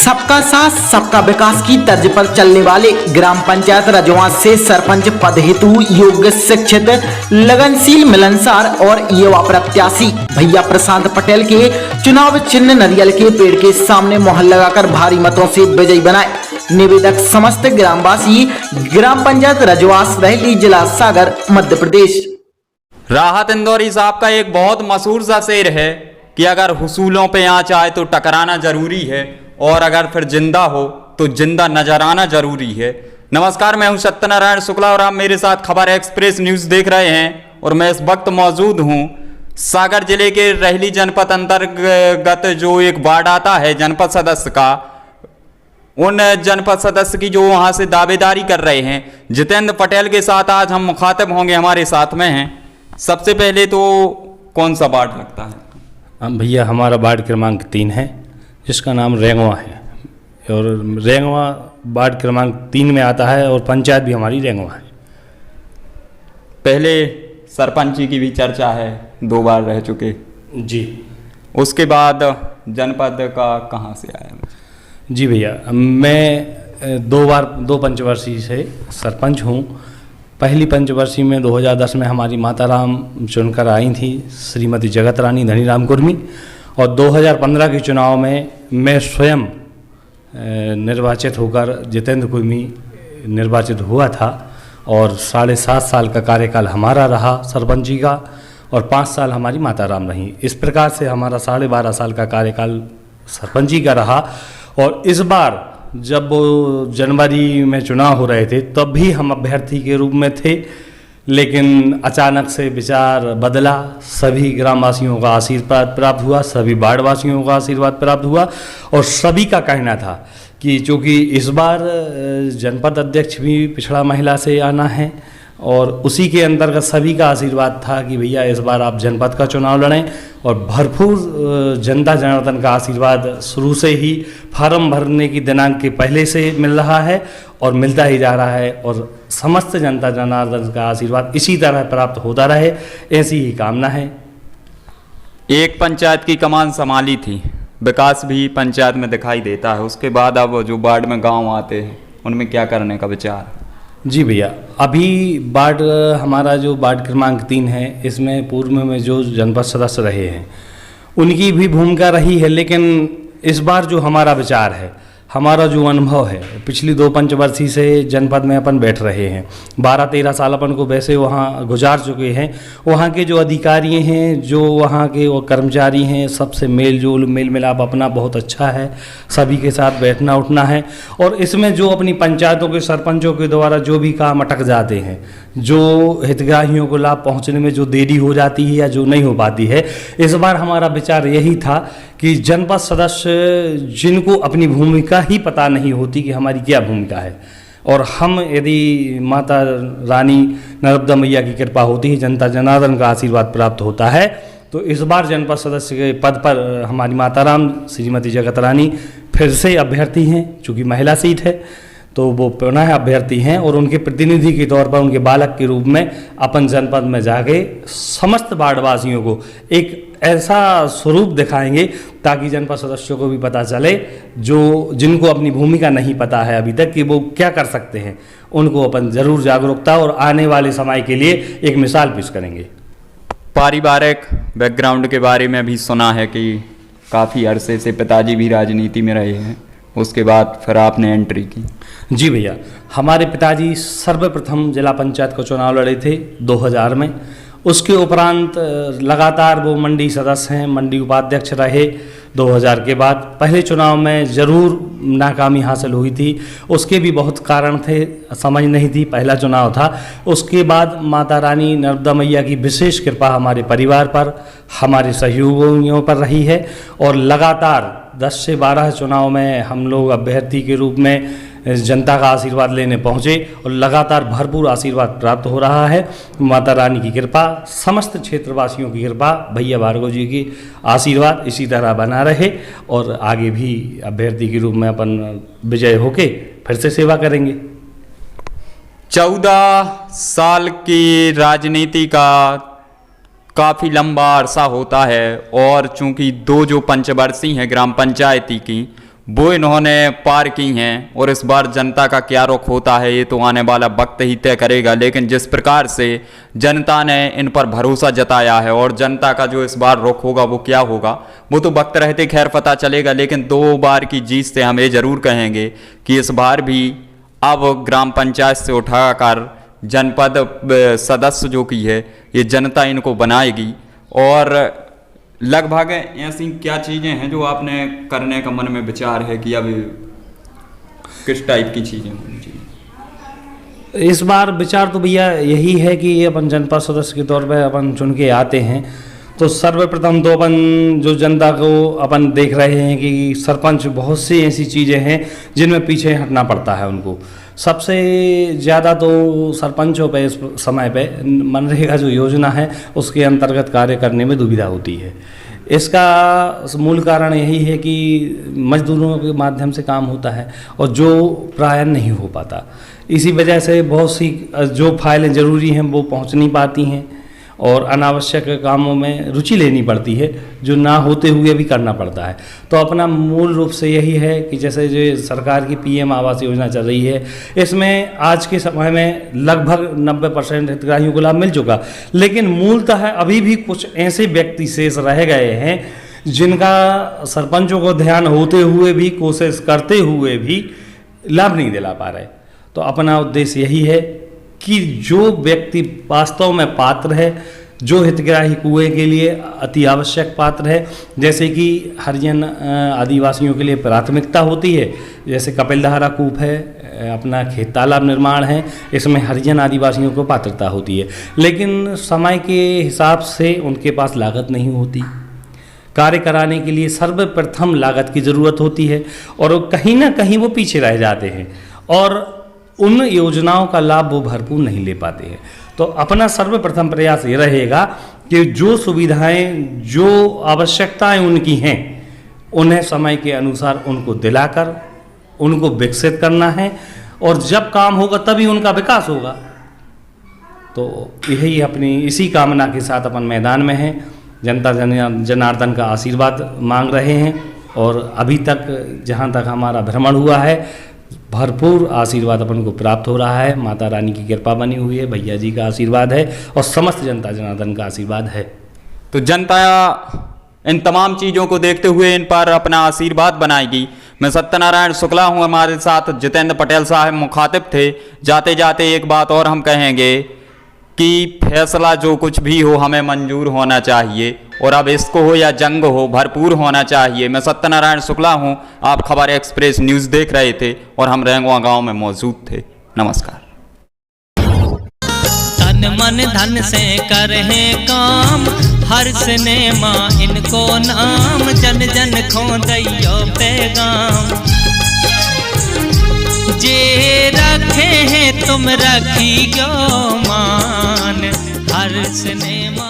सबका साथ सबका विकास की तर्ज पर चलने वाले ग्राम पंचायत रजवा से सरपंच पद हेतु योग्य, शिक्षित, लगनशील, मिलनसार और युवा प्रत्याशी भैया प्रशांत पटेल के चुनाव चिन्ह नारियल के पेड़ के सामने मोहर लगाकर भारी मतों से विजयी बनाए। निवेदक समस्त ग्रामवासी, ग्राम पंचायत रजवास, रहली, जिला सागर, मध्य प्रदेश। राहत इंदौरी साहब का एक बहुत मशहूर सा शेर है कि अगर हुसूलों पे आँच आए तो टकराना जरूरी है और अगर फिर जिंदा हो तो जिंदा नजर आना जरूरी है। नमस्कार, मैं हूं सत्यनारायण शुक्ला और आप मेरे साथ खबर एक्सप्रेस न्यूज़ देख रहे हैं और मैं इस वक्त मौजूद हूं सागर जिले के रहली जनपद अंतर्गत जो एक वार्ड आता है जनपद सदस्य का, उन जनपद सदस्य की जो वहां से दावेदारी कर रहे हैं जितेंद्र पटेल के साथ आज हम मुखातिब होंगे, हमारे साथ में हैं। सबसे पहले तो कौन सा वार्ड लगता है? भैया हमारा वार्ड क्रमांक 3 है जिसका नाम रेंगवा है और रेंगवा वार्ड क्रमांक 3 में आता है और पंचायत भी हमारी रेंगवा है। पहले सरपंची की भी चर्चा है, 2 बार रह चुके जी। उसके बाद जनपद का कहाँ से आया? जी भैया, मैं 2 पंचवर्षीय से सरपंच हूँ। पहली पंचवर्षीय में 2010 में हमारी माता राम चुनकर आई थी, श्रीमती जगत रानी धनीराम कुर्मी, और 2015 के चुनाव में मैं स्वयं निर्वाचित होकर जितेंद्र कुर्मी निर्वाचित हुआ था और 7.5 साल का कार्यकाल हमारा रहा सरपंची का और 5 साल हमारी माता राम रही। इस प्रकार से हमारा 12.5 साल का कार्यकाल सरपंची का रहा। और इस बार जब जनवरी में चुनाव हो रहे थे तब भी हम अभ्यर्थी के रूप में थे, लेकिन अचानक से विचार बदला। सभी ग्रामवासियों का आशीर्वाद प्राप्त हुआ, सभी वार्डवासियों का आशीर्वाद प्राप्त हुआ और सभी का कहना था कि चूँकि इस बार जनपद अध्यक्ष भी पिछड़ा महिला से आना है और उसी के अंतर्गत सभी का आशीर्वाद था कि भैया इस बार आप जनपद का चुनाव लड़ें। और भरपूर जनता जनार्दन का आशीर्वाद शुरू से ही फार्म भरने की दिनांक के पहले से मिल रहा है और मिलता ही जा रहा है और समस्त जनता जनार्दन का आशीर्वाद इसी तरह प्राप्त होता रहे, ऐसी ही कामना है। एक पंचायत की कमान संभाली थी, विकास भी पंचायत में दिखाई देता है, उसके बाद अब जो वार्ड में गांव आते हैं उनमें क्या करने का विचार? जी भैया, अभी वार्ड हमारा जो वार्ड क्रमांक 3 है इसमें पूर्व में जो जनपद सदस्य रहे हैं उनकी भी भूमिका रही है, लेकिन इस बार जो हमारा विचार है, हमारा जो अनुभव है, पिछली 2 पंचवर्षीय से जनपद में अपन बैठ रहे हैं, 12-13 साल अपन को वैसे वहाँ गुजार चुके हैं। वहाँ के जो अधिकारी हैं, जो वहाँ के वो कर्मचारी हैं, सबसे मेल मिलाप अपना बहुत अच्छा है, सभी के साथ बैठना उठना है। और इसमें जो अपनी पंचायतों के सरपंचों के द्वारा जो भी काम अटक जाते हैं, जो हितग्राहियों को लाभ पहुँचने में जो देरी हो जाती है या जो नहीं हो पाती है, इस बार हमारा विचार यही था कि जनपद सदस्य जिनको अपनी भूमिका ही पता नहीं होती कि हमारी क्या भूमिका है, और हम यदि माता रानी नर्मदा मैया की कृपा होती है, जनता जनार्दन का आशीर्वाद प्राप्त होता है, तो इस बार जनपद सदस्य के पद पर हमारी माता राम श्रीमती जगत रानी फिर से अभ्यर्थी हैं। चूँकि महिला सीट है तो वो पुनः अभ्यर्थी हैं और उनके प्रतिनिधि के तौर पर, उनके बालक के रूप में अपन जनपद में जाके समस्त वार्डवासियों को एक ऐसा स्वरूप दिखाएंगे ताकि जनपद सदस्यों को भी पता चले, जो जिनको अपनी भूमिका नहीं पता है अभी तक कि वो क्या कर सकते हैं, उनको अपन जरूर जागरूकता और आने वाले समय के लिए एक मिसाल पेश करेंगे। पारिवारिक बैकग्राउंड के बारे में भी सुना है कि काफ़ी अरसे से पिताजी भी राजनीति में रहे हैं, उसके बाद फिर आपने एंट्री की। जी भैया, हमारे पिताजी सर्वप्रथम जिला पंचायत का चुनाव लड़े थे 2000 में। उसके उपरांत लगातार वो मंडी सदस्य हैं, मंडी उपाध्यक्ष रहे 2000 के बाद। पहले चुनाव में ज़रूर नाकामी हासिल हुई थी, उसके भी बहुत कारण थे, समझ नहीं थी, पहला चुनाव था। उसके बाद माता रानी नर्मदा मैया की विशेष कृपा हमारे परिवार पर, हमारे सहयोगियों पर रही है और लगातार 10 से 12 चुनाव में हम लोग अभ्यर्थी के रूप में जनता का आशीर्वाद लेने पहुँचे और लगातार भरपूर आशीर्वाद प्राप्त हो रहा है। माता रानी की कृपा, समस्त क्षेत्रवासियों की कृपा, भैया भार्गव जी की आशीर्वाद इसी तरह बना रहे और आगे भी अभ्यर्थी के रूप में अपन विजय होके फिर से सेवा करेंगे। 14 साल की राजनीति का काफ़ी लंबा अरसा होता है और चूंकि 2 जो पंचवर्षीय हैं ग्राम पंचायती की, वो इन्होंने पार की हैं। और इस बार जनता का क्या रुख होता है ये तो आने वाला वक्त ही तय करेगा, लेकिन जिस प्रकार से जनता ने इन पर भरोसा जताया है और जनता का जो इस बार रुख होगा वो क्या होगा वो तो वक्त रहते खैर पता चलेगा। लेकिन 2 बार की जीत से हम ये जरूर कहेंगे कि इस बार भी अब ग्राम पंचायत से उठाकर जनपद सदस्य जो की है ये जनता इनको बनाएगी। और लगभग ऐसी क्या चीज़ें हैं जो आपने करने का मन में विचार है कि अब किस टाइप की चीज़ें होनी चाहिए? इस बार विचार तो भैया यही है कि अपन जनपद सदस्य के तौर पे अपन चुन के आते हैं तो सर्वप्रथम तो अपन जो जनता को अपन देख रहे हैं कि सरपंच बहुत सी ऐसी चीज़ें हैं जिनमें पीछे हटना पड़ता है उनको। सबसे ज़्यादा तो सरपंचों पे इस समय पे मनरेगा जो योजना है उसके अंतर्गत कार्य करने में दुविधा होती है। इसका मूल कारण यही है कि मजदूरों के माध्यम से काम होता है और जो प्राय नहीं हो पाता। इसी वजह से बहुत सी जो फाइलें ज़रूरी हैं वो पहुंच नहीं पाती हैं और अनावश्यक कामों में रुचि लेनी पड़ती है जो ना होते हुए भी करना पड़ता है। तो अपना मूल रूप से यही है कि जैसे जो सरकार की पीएम आवास योजना चल रही है इसमें आज के समय में लगभग 90% हितग्राहियों को लाभ मिल चुका, लेकिन मूलतः अभी भी कुछ ऐसे व्यक्ति शेष रह गए हैं जिनका सरपंचों को ध्यान होते हुए भी कोशिश करते हुए भी लाभ नहीं दिला पा रहे। तो अपना उद्देश्य यही है कि जो व्यक्ति वास्तव में पात्र है, जो हितग्राही कुएं के लिए अति आवश्यक पात्र है, जैसे कि हरिजन आदिवासियों के लिए प्राथमिकता होती है, जैसे कपिलधारा कूप है, अपना खेत तालाब निर्माण है, इसमें हरिजन आदिवासियों को पात्रता होती है, लेकिन समय के हिसाब से उनके पास लागत नहीं होती। कार्य कराने के लिए सर्वप्रथम लागत की ज़रूरत होती है और कहीं ना कहीं वो पीछे रह जाते हैं और उन योजनाओं का लाभ वो भरपूर नहीं ले पाते हैं। तो अपना सर्वप्रथम प्रयास ये रहेगा कि जो सुविधाएं, जो आवश्यकताएं उनकी हैं उन्हें समय के अनुसार उनको दिलाकर उनको विकसित करना है और जब काम होगा तभी उनका विकास होगा। तो यही अपनी इसी कामना के साथ अपन मैदान में हैं, जनता जनार्दन का आशीर्वाद मांग रहे हैं और अभी तक जहाँ तक हमारा भ्रमण हुआ है भरपूर आशीर्वाद अपन को प्राप्त हो रहा है। माता रानी की कृपा बनी हुई है, भैया जी का आशीर्वाद है और समस्त जनता जनार्दन का आशीर्वाद है। तो जनता इन तमाम चीज़ों को देखते हुए इन पर अपना आशीर्वाद बनाएगी। मैं सत्यनारायण शुक्ला हूँ, हमारे साथ जितेंद्र पटेल साहब मुखातिब थे। जाते जाते एक बात और हम कहेंगे कि फैसला जो कुछ भी हो हमें मंजूर होना चाहिए और अब इसको हो या जंग हो भरपूर होना चाहिए। मैं सत्यनारायण शुक्ला हूँ, आप खबर एक्सप्रेस न्यूज़ देख रहे थे और हम रेंगवा गांव में मौजूद थे। नमस्कार। तन मन धन से करे काम, हर सिनेमा इनको नाम, जन जन खो दैयो पैगाम। जे रखे हैं तुम रखियो मान, हर सिनेमा